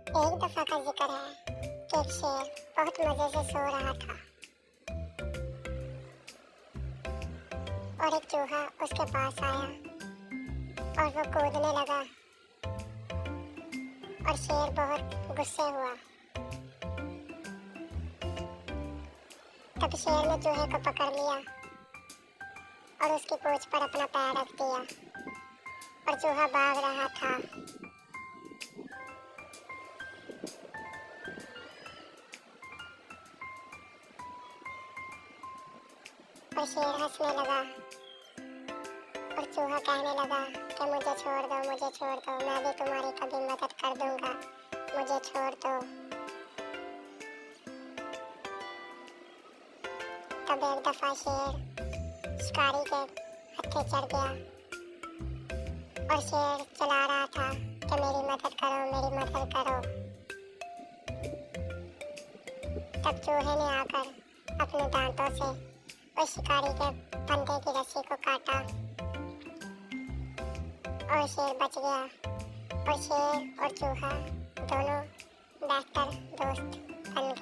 एक दफा का जिक्र है कि एक शेर बहुत मजे से सो रहा था और एक चूहा उसके पास आया और वो कूदने लगा और शेर बहुत गुस्से हुआ। तब शेर ने चूहे को पकड़ लिया और उसकी पूंछ पर अपना पैर रख दिया और चूहा भाग रहा था। और शेर हंसने लगा और चूहा कहने लगा कि मुझे छोड़ दो, मुझे छोड़ दो, मैं भी तुम्हारी कभी मदद कर दूंगा, मुझे छोड़ दो। तब एक दफा शेर शिकारी के हत्थे चढ़ गया और शेर चला रहा था कि मेरी मदद करो, मेरी मदद करो। तब चूहे ने आकर अपने दांतों से उस शिकारी के फंदे की रस्सी को काटा और शेर बच गया और शेर और चूहा दोनों बेहतर दोस्त बन गए।